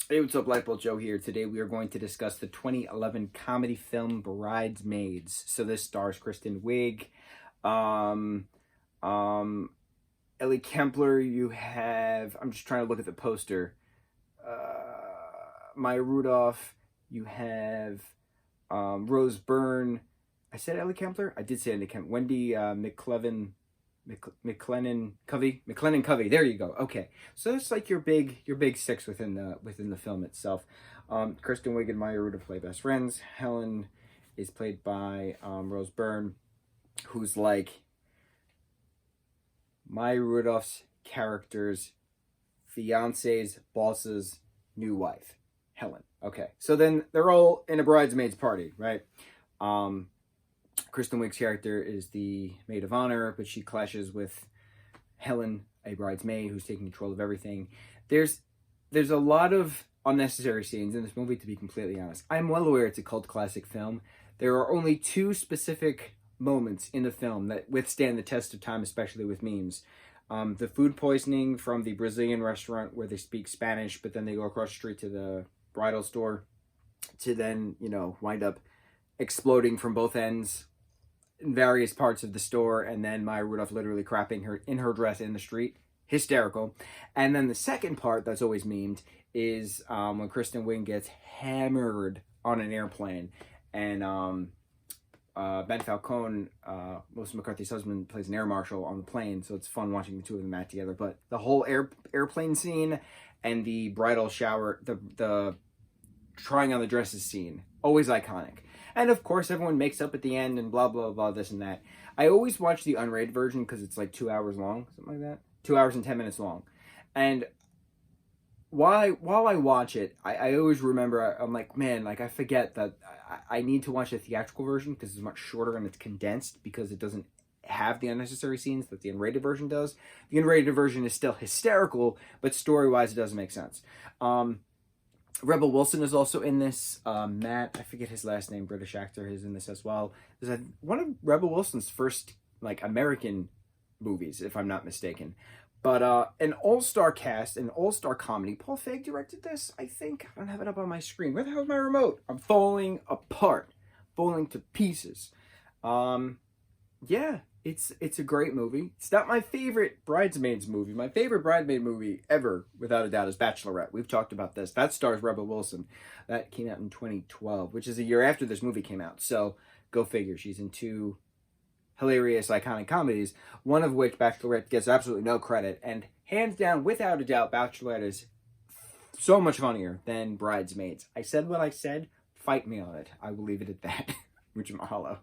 Hey, what's up, lightboltjoe here. Today we are going to discuss the 2011 comedy film Bridesmaids. So this stars Kristen Wiig, um, um, Ellie Kempler. You have, I'm just trying to look at the poster. Maya Rudolph. You have Rose Byrne. I said Ellie Kempler. I did say Ellie Kempler. Wendy McLennan Covey. There you go. Okay, so that's like your big six within the film itself. Kristen Wiig and Maya Rudolph play best friends. Helen is played by Rose Byrne, who's like Maya Rudolph's character's fiance's boss's new wife, Helen. Okay, so then they're all in a bridesmaids party, right? Kristen Wiig's character is the maid of honor, but she clashes with Helen, a bridesmaid who's taking control of everything. There's a lot of unnecessary scenes in this movie, to be completely honest. I'm well aware it's a cult classic film. There are only two specific moments in the film that withstand the test of time, especially with memes. The food poisoning from the Brazilian restaurant where they speak Spanish, but then they go across the street to the bridal store to then, wind up exploding from both ends in various parts of the store, and then Maya Rudolph literally crapping her in her dress in the street. Hysterical. And then the second part that's always memed is when Kristen Wiig gets hammered on an airplane, and Ben Falcone, Melissa McCarthy's husband, plays an air marshal on the plane, so it's fun watching the two of them act together. But the whole airplane scene and the bridal shower, the trying on the dresses scene, always iconic. And of course, everyone makes up at the end and blah, blah, blah, this and that. I always watch the unrated version because it's like 2 hours long, something like that. 2 hours and 10 minutes long. And while I watch it, I always remember, I'm like, man, like I forget that I need to watch the theatrical version because it's much shorter and it's condensed because it doesn't have the unnecessary scenes that the unrated version does. The unrated version is still hysterical, but story-wise, it doesn't make sense. Rebel Wilson is also in this. Matt, I forget his last name, British actor, is in this as well. This is one of Rebel Wilson's first like American movies, if I'm not mistaken. But an all-star cast, an all-star comedy. Paul Feig directed this, I think. I don't have it up on my screen. Where the hell is my remote? I'm falling apart, falling to pieces. Yeah, it's a great movie. It's not my favorite Bridesmaids movie. My favorite Bridesmaid movie ever, without a doubt, is Bachelorette. We've talked about this. That stars Rebel Wilson. That came out in 2012, which is a year after this movie came out. So go figure. She's in two hilarious, iconic comedies, one of which Bachelorette gets absolutely no credit. And hands down, without a doubt, Bachelorette is so much funnier than Bridesmaids. I said what I said. Fight me on it. I will leave it at that. Mucho mahalo.